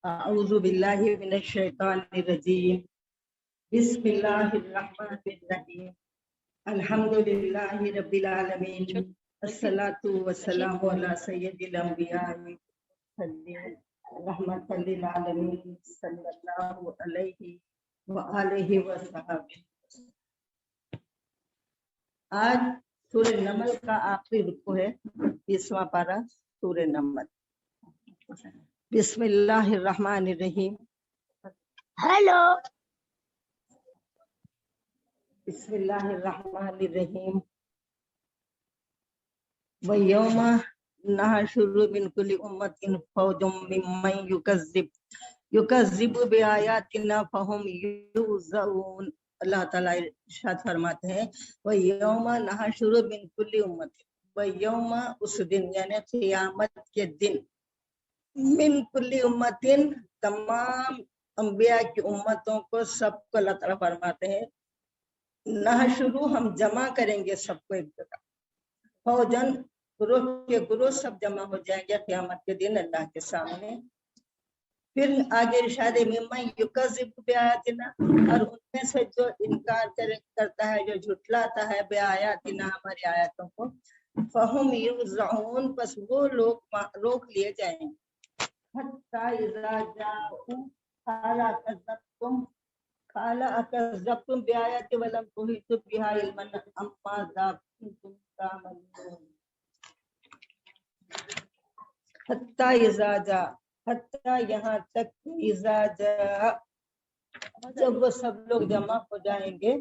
اعوذ باللہ من الشیطان الرجیم بسم اللہ الرحمن الرحیم الحمد للہ رب العالمین الصلاۃ والسلام علی سید الانبیاء رحمۃ للعالمین صلی اللہ علیہ وآلہ وصحبہ۔ آج سورہ نمل کا آخری رکوع ہے، 20واں پارہ سورہ نمل۔ بسم اللہ الرحمن الرحیم۔ ہیلو، بسم اللہ الرحمن الرحیم۔ وَيَوْمَ نَحْشُرُ مِنْ كُلِّ أُمَّةٍ فَوْجًا مِّمَّنْ يُكَذِّبُ بِآيَاتِنَا فَهُمْ يُوزَعُونَ۔ اللہ تعالیٰ ارشاد فرماتے ہیں وَيَوْمَ نَحْشُرُ مِنْ كُلِّ أُمَّةٍ، وَيَوْمَ اس دن یعنی قیامت کے دن، من کلی امتن تمام انبیاء کی امتوں کو سب کو اللہ تعالیٰ فرماتے ہیں نحشرو ہم جمع کریں گے سب کو ایک جگہ، فوجن گروہ کے گروہ سب جمع ہو جائیں گے قیامت کے دن اللہ کے سامنے۔ پھر آگے ارشاد ممن یکذب بآیاتنا، اور ان میں سے جو انکار کرتا ہے، جو جھٹلاتا ہے بآیاتنا ہماری آیاتوں کو، فہم یوزعون پس وہ لوگ روک لیے جائیں گے۔ حتی اذا جاؤوا قال اکذبتم بآیات ولم تحیطوا بها علما ام ماذا کنتم تعملون۔ حتی اذا جاء، حتی یہاں تک اذا جاء جب وہ سب لوگ جمع ہو جائیں گے،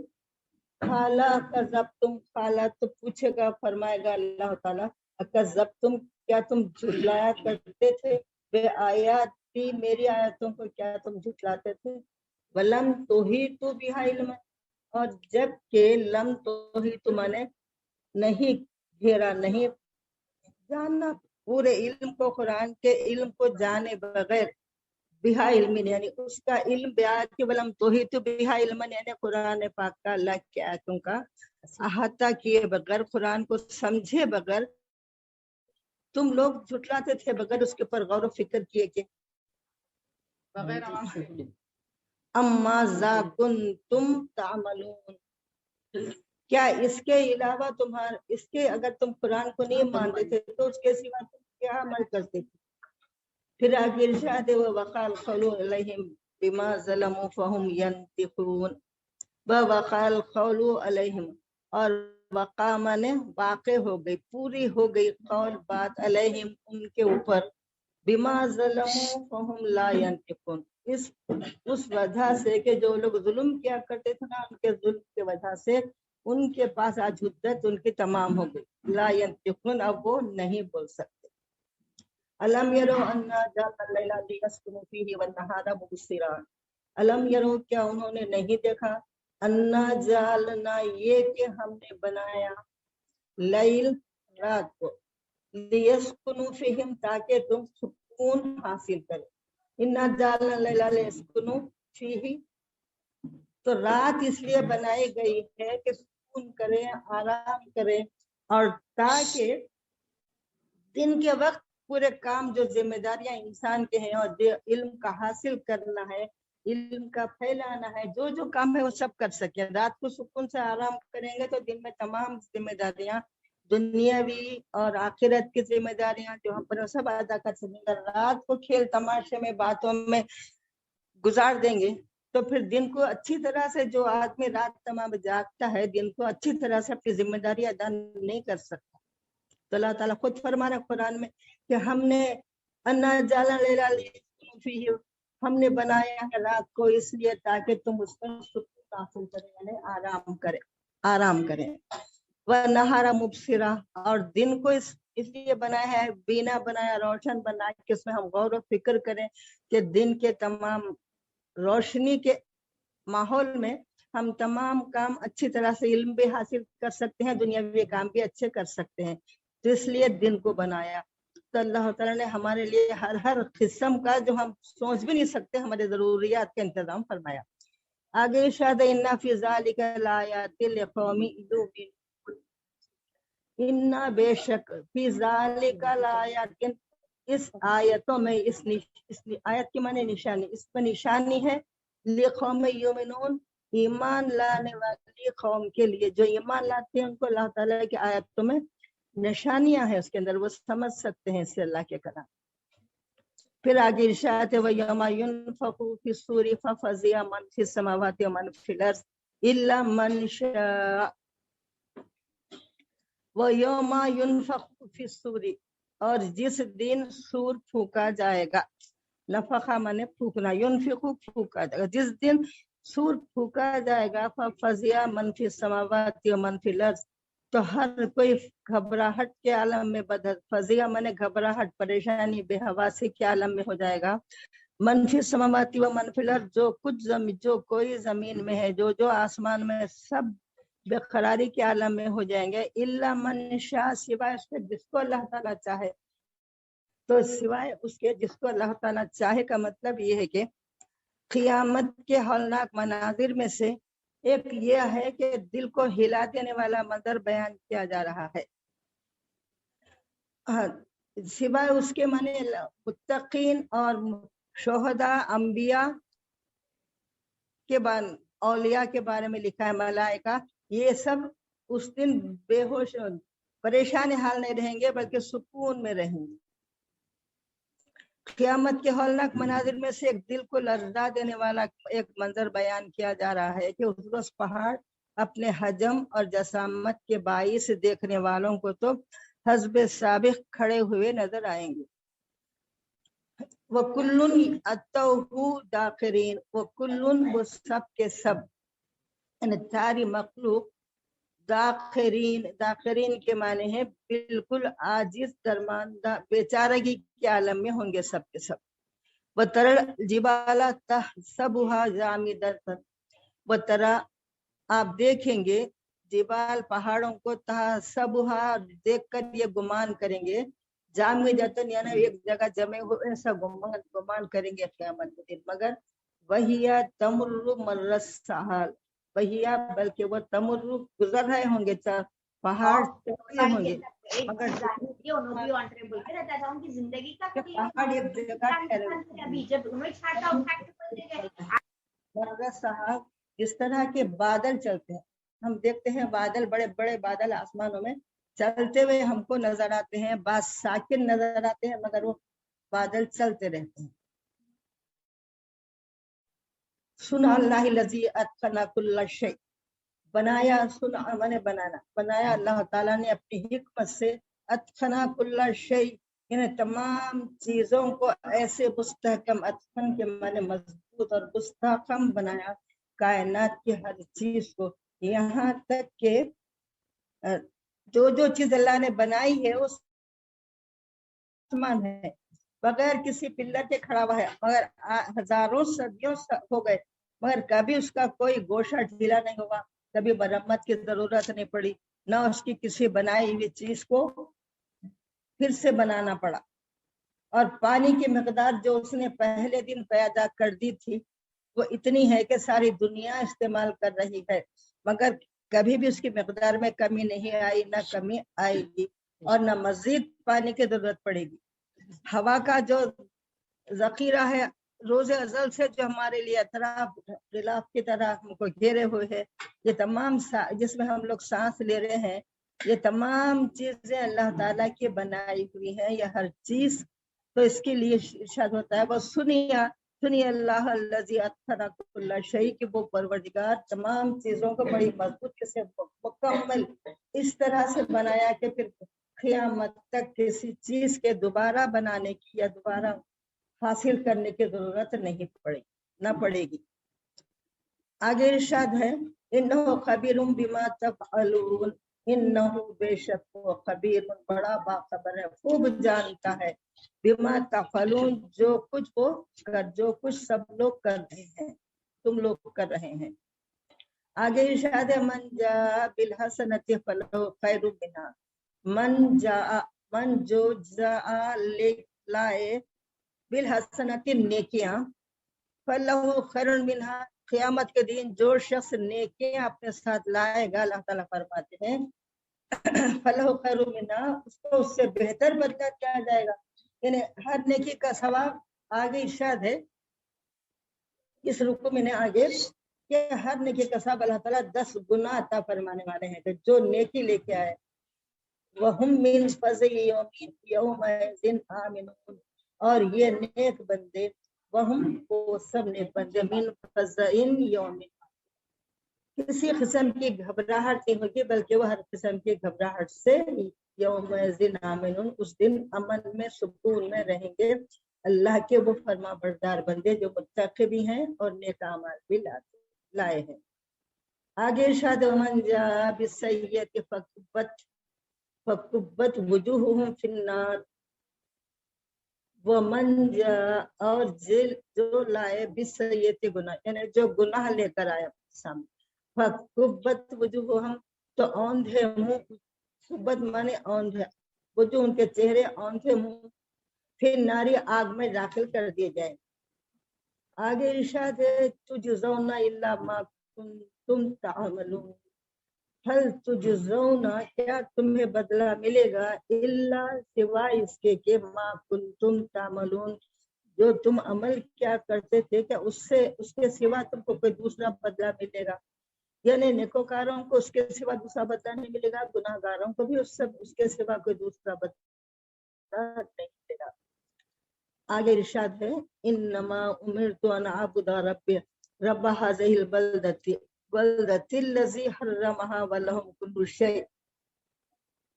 قال اکذبتم، قال تو پوچھے گا فرمائے گا اللہ تعالیٰ اکذبتم کیا تم جھٹلایا کرتے تھے بے آیاتی میری آیاتوں کو، کیا تم جھٹلاتے تھے، ولم تحیطوا بہا علما، اور جب کہ لم تحیطوا مانے نہیں گھیرا، نہیں جاننا پورے علم کو، قرآن کے علم کو جانے بغیر، بہا علم یعنی اس کا علم بیات کے، ولم تحیطوا بہا علما یعنی قرآن پاک کا اللہ کی آیاتوں کا احاطہ کیے بغیر، قرآن کو سمجھے بغیر تم لوگ جھٹلاتے تھے بغیر اس کے اوپر غور و فکر کیے کہ اما ذا کنتم تعملون، کیا اس کے علاوہ اس کے اگر تم قرآن کو نہیں مانتے تھے تو اس کے سوا تم کیا عمل کرتے تھے۔ پھر آگے ارشاد وقال قولوا علیہم بما ظلموا فہم ینطقون، وقال قولوا علیہم، اور وقع مانے واقع ہو گئی، پوری ہو گئی قول بات علیہم ان کے اوپر، بما ظلموا فہم لا ینطقون، اس وجہ سے کہ جو لوگ ظلم کیا کرتے تھے نا، ان کے ظلم کی وجہ سے ان کے پاس آج حجت ان کی تمام ہو گئی، لا ینطقون اب وہ نہیں بول سکتے۔ الم یرو انا جعلنا اللیل لیسکنوا فیہ والنہار مبصرا، الم یرو کیا انہوں نے نہیں دیکھا، انا جعلنا یہ کہ ہم نے بنایا، لیل رات کو، لیسکنوا فیہم تاکہ تم سکون حاصل کرے، انا جعلنا اللیل لیسکنوا فیہ، تو رات اس لیے بنائی گئی ہے کہ سکون کرے، آرام کرے، اور تاکہ دن کے وقت پورے کام جو ذمہ داریاں انسان کے ہیں اور جو علم کا حاصل کرنا ہے، علم کا پھیلانا ہے، جو جو کام ہے وہ سب کر سکے۔ رات کو سکون سے آرام کریں گے تو دن میں تمام ذمہ داریاں دنیاوی اور آخرت کی ذمہ داریاں جو ہم پر سب ادا کر سکیں گے۔ رات کو کھیل تماشے میں باتوں میں گزار دیں گے تو پھر دن کو اچھی طرح سے، جو آدمی رات تمام جاگتا ہے دن کو اچھی طرح سے اپنی ذمہ داری ادا نہیں کر سکتا۔ تو اللہ تعالیٰ خود فرما رہا ہے قرآن میں کہ ہم نے انا جعلنا اللیل لیسکنوا فیہ، ہم نے بنایا ہے رات کو اس لیے تاکہ تم اس پر سکون حاصل کریں، یعنی آرام کریں، والنہار مبصرا، اور دن کو اس لیے بنایا ہے، بینا بنایا، روشن بنایا کہ اس میں ہم غور و فکر کریں کہ دن کے تمام روشنی کے ماحول میں ہم تمام کام اچھی طرح سے علم بھی حاصل کر سکتے ہیں، دنیاوی کام بھی اچھے کر سکتے ہیں، تو اس لیے دن کو بنایا۔ تو اللہ تعالیٰ نے ہمارے لیے ہر قسم کا جو ہم سوچ بھی نہیں سکتے ہمارے ضروریات کا انتظام فرمایا۔ آگے ارشاد انا فی ذلک لآیات لقوم یؤمنون، انا بے شک فی ذلک لآیات इस आयतों में इस आयत की माने निशानी, इसमें निशानी है लिकौम युमिनून, ईमान लाने वाली कौम के लिए, जो ईमान लाते हैं उनको अल्लाह ताला की आयतों में निशानियां हैं, उसके अंदर वो समझ सकते हैं इससे अल्लाह के कलाम। फिर आगे इरशाद है वयौमा युनफखु फिस्सूरी फफज़िया मन फिस समावाति व मन फिल अर्ज़ इल्ला मन शाअ वयौमा युनफखु फिस्सूरी, और जिस दिन सूर फूका जाएगा, नफखा माने फूकना, युनफिकु फूका जाएगा, जिस दिन सूर फूका जाएगा, फफज़िया मन फिस समावाति व मन फिल अर्ज़, तो हर कोई घबराहट के आलम में बदल, फजिया माने घबराहट, परेशानी, बेहवासी के आलम में हो जाएगा। मनफी समावाती व मनफिल अर्ज़, जो कोई जमीन में है, जो आसमान में, सब बेकरारी के आलम में हो जाएंगे। इल्ला मन शाअ, सिवाय उसके जिसको अल्लाह ताला चाहे। तो सिवाय उसके जिसको अल्लाह ताला चाहे का मतलब ये है कि क़ियामत के हौलनाक मनाजिर में से एक ये है कि दिल को हिला देने वाला मंजर बयान किया जा रहा है। सिवाय उसके माने मुत्तकीन और शोहदा, अंबिया के बारे, औलिया के बारे में लिखा है, मलाइका, ये सब उस दिन बेहोश परेशान हाल नहीं रहेंगे, बल्कि सुकून में रहेंगे। क़ियामत के हौलनाक मनाजिर में से एक दिल को लर्जा देने वाला एक मंजर बयान किया जा रहा है कि उस रोज पहाड़ अपने हजम और जसामत के बाइस देखने वालों को तो हस्बे साबिक खड़े हुए नजर आएंगे। वो कुल्लुन अत्तहु दाखिरीन, वो कुल्लुन, वो सब के सब, सारी मखलूक, दाखिरीन के माने हैं बिल्कुल आजिज, दरमानदा, बेचारगी के आलम में होंगे सब के सब। व तरल जिबाला तहसबुहा जामिदतन, व तरा, आप देखेंगे, जिबाल, पहाड़ों को, तहसबुहा, देखकर ये गुमान करेंगे, जामिदतन यानी एक जगह जमे हुए, ऐसा गुमान करेंगे क़यामत के दिन, मगर वहिया तमुर्रु मर्रस सहाल, वहिया, बल्कि वो तमुर्रु, गुजर रहे होंगे, पहाड़ चलते होंगे, मगर पहाड़ एक जगह ठहरे, जिस तरह के बादल चलते हैं, हम देखते हैं बादल, बड़े बड़े बादल आसमानों में चलते हुए हमको नजर आते हैं, बात साकिन नजर आते हैं, मगर वो बादल चलते रहते हैं। सुना अल्लाह लजी अतकना कुल्ला शै, बनाया, सुना मैंने बनाना, बनाया अल्लाह ताला ने अपनी हिकमत से, अतकना कुल्ला शै, इन्हें तमाम चीजों को ऐसे मुस्तहकम, अतकन के माने मजबूत और मुस्तहकम बनाया, कायनात की हर चीज को, यहाँ तक के जो चीज अल्लाह ने बनाई है उस आसमान है, बगैर किसी पिल्लर के खड़ा हुआ है, मगर हजारों सदियों हो गए, मगर कभी उसका कोई गोशा ढीला नहीं हुआ, कभी मरम्मत की जरूरत नहीं पड़ी, ना उसकी किसी बनाई हुई चीज को फिर से बनाना पड़ा। और पानी की मकदार जो उसने पहले दिन पैदा कर दी थी, वो इतनी है कि सारी दुनिया इस्तेमाल कर रही है, मगर कभी भी उसकी मकदार में कमी नहीं आई, ना कमी आएगी, और ना मजीद पानी की जरूरत पड़ेगी। हवा का जो जखीरा है रोज अजल से, जो हमारे लिए अतराफ गिलाफ की तरह हमको घेरे हुए है, ये तमाम जिसमें हम लोग सांस ले रहे हैं, ये तमाम चीजें अल्लाह ताला की बनाई हुई है, ये हर चीज। तो इसके लिए इरशाद होता है, वो सुनिया अल्लाह लजी अतकना कुल्ला शै, कि वो परवरदिगार तमाम चीजों को बड़ी मजबूती से, मुकम्मल इस तरह से बनाया कि फिर क़यामत तक किसी चीज के दोबारा बनाने की या दोबारा हासिल करने की जरूरत नहीं पड़ेगी। आगे इरशाद है, इन्नहु खबीरुम बिमा तफअलून, इन्नहु, बेशक वो, खबीरुन, बड़ा बाखबर है, खूब जानता है, बिमा तफअलून, जो कुछ सब लोग कर रहे हैं, तुम लोग कर रहे हैं। आगे इरशाद है, मन जा बिल हसनति फलहु खैरुम मिन्हा, मन जो जा ले लाए, बिल हसनति नेकियां, फलहु खैरुम मिन्हा, क़यामत के दिन जो शख्स नेकियां अपने साथ लाएगा, अल्लाह ताला फरमाते हैं, फलहु खैरुम मिन्हा, उसको उससे बेहतर बदला दिया जाएगा। यानी हर नेकी का सवाब आगे इरशाद है इस रुकू में आगे कि हर नेकी का सवाब अल्लाह ताला 10 गुना अता फरमाने वाले हैं। तो जो नेकी लेके आए वहुम मिन फज़ई यौमिन आमिनून, और ये नेक बंदे वहुम वो सब नेक बंदे मिन फज़इन यौमिन, किसी किस्म की घबराहट नहीं होगी बल्कि वह हर किस्म की घबराहट से यौमिन आमिनून, उस दिन अमन में सुकून में रहेंगे। अल्लाह के वो फरमा बरदार बंदे जो मुत्तक़ी भी हैं और नेक अमाल भी लाए हैं। आगे इरशाद मन जा बिसय्यति फकुब्बत वजूहुहुम फिन्नार वमन जा, और जो लाए बिसय्यति गुनाह, यानी जो गुनाह लेकर आया सामने, फकुब्बत वजूहुहुम, तो औंधे मुंह, कुब्बत माने औंधे, वजूह उनके चेहरे, औंधे मुंह, फिर नारी आग में दाखिल कर दिए जाए। आगे इरशाद है तुजज़ौना इल्ला मा कुंतुम तामलून, हल तुजज़ौना, क्या तुम्हें बदला मिलेगा, इल्ला सिवाय इसके कि मा कुंतुम तामलून, जो तुम अमल क्या करते थे, क्या उससे उसके सिवा तुमको कोई दूसरा बदला मिलेगा। यानी नेकोकारों को उसके सिवा दूसरा बदला नहीं मिलेगा, गुनाहगारों को भी उसके सिवा कोई दूसरा बदला नहीं मिलेगा। आगे इरशाद है इन्नमा उमिरतु अन अअबुदा रब्ब हाज़िहिल बल्दतिल लज़ी हर्रमहा व लहुम कुल्लु शै।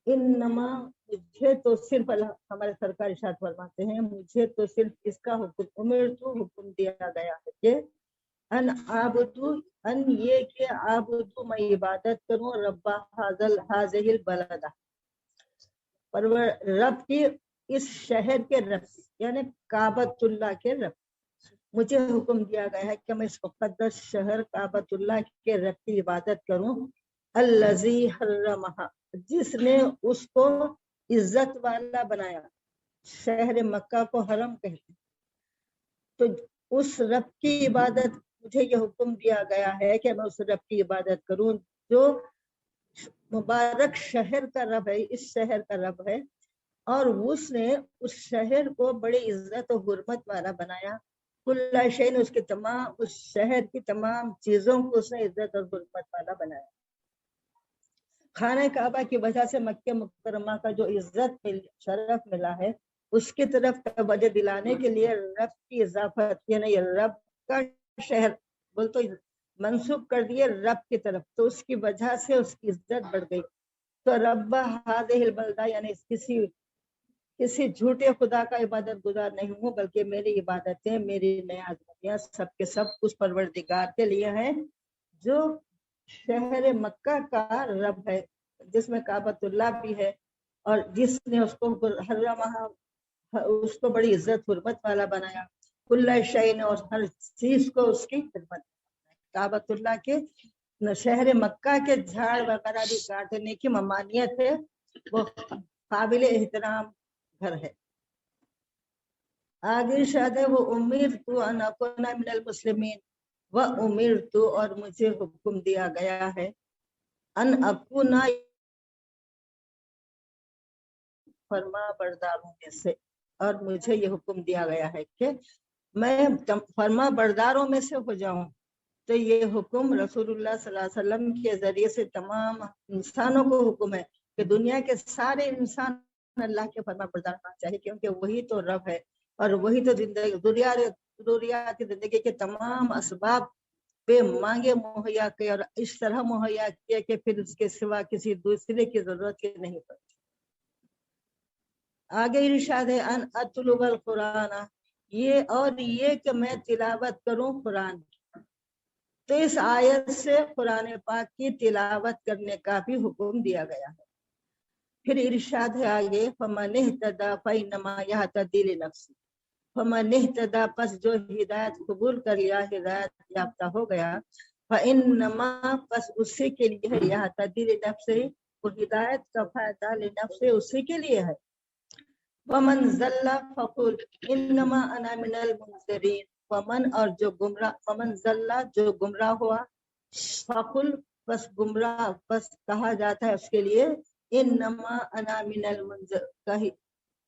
इन्नमा, मुझे तो सिर्फ, हमारे सरकार इरशाद फरमाते हैं, मुझे तो सिर्फ इसका हुक्म दिया गया है कि अन आबुदु, अन ये कि आबुदु, मैं इबादत करूं, रब्बा हाज़िहिल बलदा, परवर रब की इस शहर के रब, यानी काबतुल्लाह के रब, मुझे हुक्म दिया गया है कि मैं इस मुक़द्दस शहर काबतुल्लाह के रब की इबादत करूं, अल्लज़ी हर्रमहा, जिसने उसको इज्जत वाला बनाया। शहर मक्का को हरम कहते हैं, तो उस रब की इबादत, मुझे यह हुक्म दिया गया है कि मैं उस रब की इबादत करूं जो मुबारक शहर का रब है, इस शहर का रब है, और उसने उस शहर को बड़ी इज्जत और हुर्मत वाला बनाया। कुल्ला शैन, उसके तमाम, उस शहर की तमाम चीजों को उसने इज्जत और हुर्मत वाला बनाया। खाने काबा की वजह से मक्के मुकर्रमा का जो इज्जत शरफ मिला है, उसकी तरफ तवज्जो दिलाने के लिए रब की इजाफत, यानी रब का शहर बोल तो मंसूब कर दिए रब की तरफ, तो उसकी वजह से उसकी इज्जत बढ़ गई। तो रब्बा हाज़िहिल बल्दा, यानी किसी झूठे खुदा का इबादत गुजार नहीं हूँ, बल्कि मेरी इबादतें, मेरी नियाज़ सबके सब उस परवरदिगार के लिए हैं जो शहर मक्का का रब है, जिसमें काबतुल्लाह भी है, और जिसने उसको उसको बड़ी इज्जत हुर्मत वाला बनाया। कुल्ला शैन, और हर चीज को उसकी खिदमत। काबतुल्लाह के शहर मक्का के झाड़ वगैरह भी काटने की ममानियत है, वो काबिल एहतराम घर है। आगे शायद है वो उमिरतु अन अकुना मिनल मुस्लिमीन व उमिरतु, और मुझे हुक्म दिया गया है अन अकुना, फरमा बरदारों में से, और मुझे ये हुक्म दिया गया है कि मैं फरमा बरदारों में से हो जाऊं। तो ये हुक्म रसूलुल्लाह सल्लल्लाहु अलैहि वसल्लम के जरिए से तमाम इंसानों को हुक्म है कि दुनिया के सारे इंसान अल्लाह के फरमा बरदार होना चाहिए, क्योंकि वही तो रब है, और वही तो ज़रूरियात जिंदगी के तमाम असबाब पे मांगे मुहैया किए, और इस तरह मुहैया किए कि फिर उसके सिवा किसी दूसरे की जरूरत की नहीं पड़ती। आगे इरशाद है अन अतलुल कुरान, ये और ये कि मैं तिलावत करूं कुरान। तो इस आयत से कुरान पाक की तिलावत करने का भी हुक्म दिया गया है। फिर इरशाद है आगे फमन इहतदा फइन्नमा यहतदी लिनफ्सी, फमन इहतदा, पस जो हिदायत कबूल कर लिया, हिदायत याफ्ता हो गया, फइन्नमा, पस उसी के लिए है, यहतदी लिनफ्सी, वो हिदायत का फायदा लिनफ्सी, उसी के लिए है। वमन ज़ल्ला फकुल इन्नमा अना मिनल मुनज़िरीन, वमन, और जो गुमराह, वमन ज़ल्ला, जो गुमराह हुआ, फकुल, बस गुमराह, बस कहा जाता है उसके लिए इन्नमा अना मिनल मुनज़िरीन,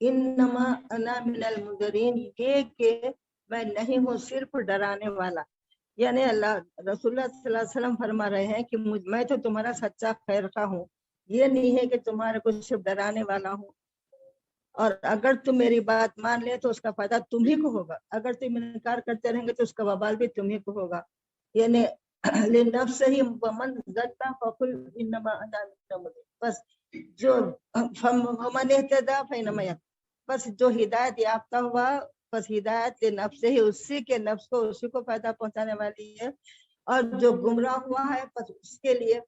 इन्नमा अना मिनल मुनज़िरीन, ये कि मैं नहीं हूँ सिर्फ डराने वाला। यानी अल्लाह रसूलुल्लाह सल्लल्लाहु अलैहि वसल्लम फरमा रहे हैं कि मैं तो तुम्हारा सच्चा खैर का हूँ, ये नहीं है कि तुम्हारे को सिर्फ डराने वाला हूँ। और अगर तुम मेरी बात मान ले तो उसका फायदा तुम ही को होगा, अगर तुम इनकार करते रहेंगे तो उसका वबाल भी तुम ही को होगा। यानी लिनफ्सिही वमन ज़क्का फकुल इन्नमा अना मिनल मुनज़िरीन, बस जो फमन इहतदा फइन्नमा यहतदी, बस जो हिदायत याफ्ता हुआ, बस हिदायत नफ्स ही, उसी के नफ्स को उसी को फायदा पहुंचाने वाली है, और जो गुमराह हुआ है बस उसके लिए।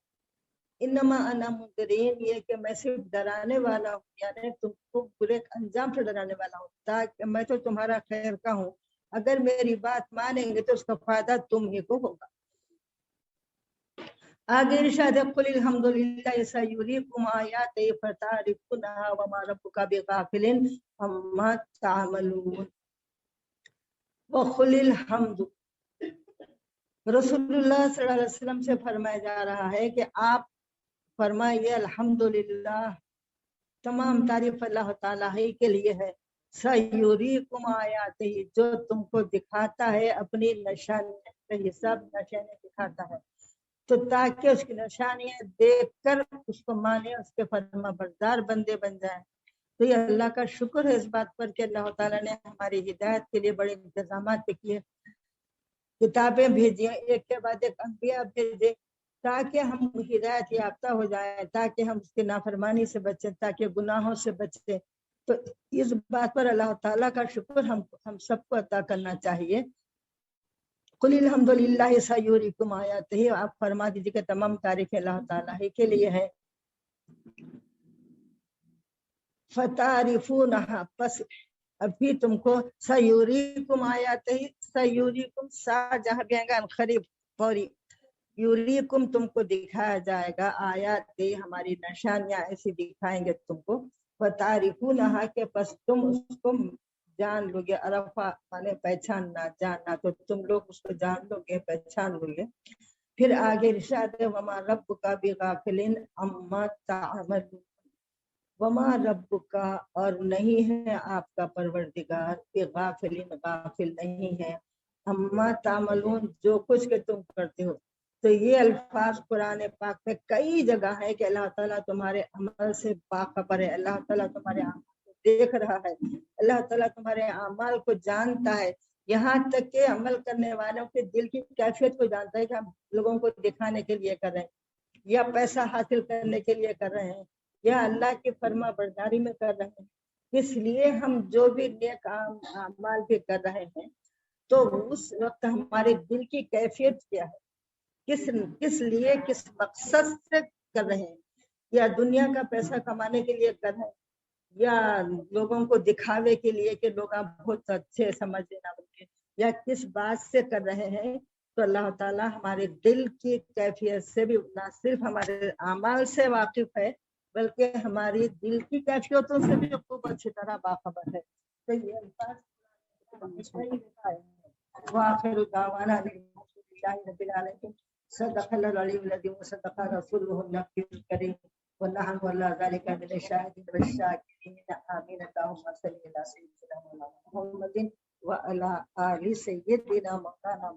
इन्नमा अना मुनज़िरीन, ये कि मैं सिर्फ डराने वाला हूँ, यानी तुमको बुरे अंजाम से डराने वाला हूँ, ताकि मैं तो तुम्हारा खैर का हूँ, अगर मेरी बात मानेंगे तो उसका फायदा तुम ही को होगा। आगे इरशाद है, कुल अल्हम्दुलिल्लाह सयुरीकुम आयातिही फतारिफूनहा वमा रब्बुका बिगाफिलिन अम्मा तामलून। वकुलिल हम्दु, रसूलुल्लाह सल्लल्लाहु अलैहि वसल्लम से फरमाया जा रहा है कि आप फरमाइए अल्हम्दुलिल्लाह, तमाम तारीफ अल्लाह ताला ही के लिए है। सयुरीकुम आयातिही, जो तुमको दिखाता है अपनी निशानी, सब निशानी दिखाता है, तो ताकि उसकी निशानियां देखकर उसको माने, उसके फरमा बरदार बंदे बन जाए। तो ये अल्लाह का शुक्र है इस बात पर कि अल्लाह ताला ने हमारी हिदायत के लिए बड़े इंतजाम किए, किताबें भेजी, एक के बाद एक अंबिया भेजे, ताकि हम हिदायत याफ्ता हो जाए, ताकि हम उसकी नाफरमानी से बचे, ताकि गुनाहों से बचे। तो इस बात पर अल्लाह ताला का शुक्र हम सबको अदा करना चाहिए। कुल अल्हम्दुलिल्लाह सयुरीकुम आयातिही, आप फरमा दीजिए कि तमाम तारीफ अल्लाह ताला ही के लिए है। फतारिफूनहा, बस अभी तुमको सयुरीकुम आयातिही, सयुरीकुम सा जहाँ भी आएगा खरीब पौरी, यूरीकुम तुमको दिखाया जाएगा, आयातिही हमारी निशानियां ऐसी दिखाएंगे तुमको। फतारिफूनहा के बस तुम उसको जान लोगे, अरफा माने पहचानना, जानना, तो तुम लोग उसको जान लोगे, पहचान लोगे। फिर आगे इरशाद है, वमा रब्बुका बिगाफिलिन अम्मा तामलून, वमा रब्बुका, और नहीं है आपका परवरदिगार, बिगाफिलिन गाफिल नहीं है, अम्मा तामलून जो कुछ के तुम करते हो। तो ये अल्फाज कुरान पाक में कई जगह है कि अल्लाह ताला तुम्हारे अमल से बाखबर है, अल्लाह ताला तुम्हारे अमल को देख रहा है, अल्लाह ताला तुम्हारे अमल को जानता है, यहाँ तक के अमल करने वालों के दिल की कैफियत को जानता है कि हम लोगों को दिखाने के लिए कर रहे हैं, या पैसा हासिल करने के लिए कर रहे हैं, या अल्लाह की फर्मा बरदारी में कर रहे हैं। इसलिए हम जो भी नेक अमाल भी कर रहे हैं, तो उस वक्त हमारे दिल की कैफियत क्या है, किस लिए, किस मकसद से कर रहे हैं, या दुनिया का पैसा कमाने के लिए कर रहे हैं, या लोगों को दिखावे के लिए कि लोग आप बहुत अच्छे समझ लेना बल्कि, या किस बात से कर रहे हैं। तो अल्लाह ताला हमारे दिल की कैफियत से भी ना सिर्फ हमारे अमाल से वाकिफ है, बल्कि हमारी दिल की कैफियतों से भी खूब अच्छी तरह बाखबर है। तो ये अल्फाज वाखिर दावाना अल्हम्दुलिल्लाहि रब्बिल आलमीन, सदक़ल्लाहुल अलीयुल अज़ीम व सदक़ रसूलुहुल नबीयुल करीम व नहनु अला ज़ालिका मिनश शाहिदीन व शाकिरीन। आमीन। अल्लाहुम्मा सल्लि अला सय्यिदिना मुहम्मदिन व अला आलि सय्यिदिना मौलाना।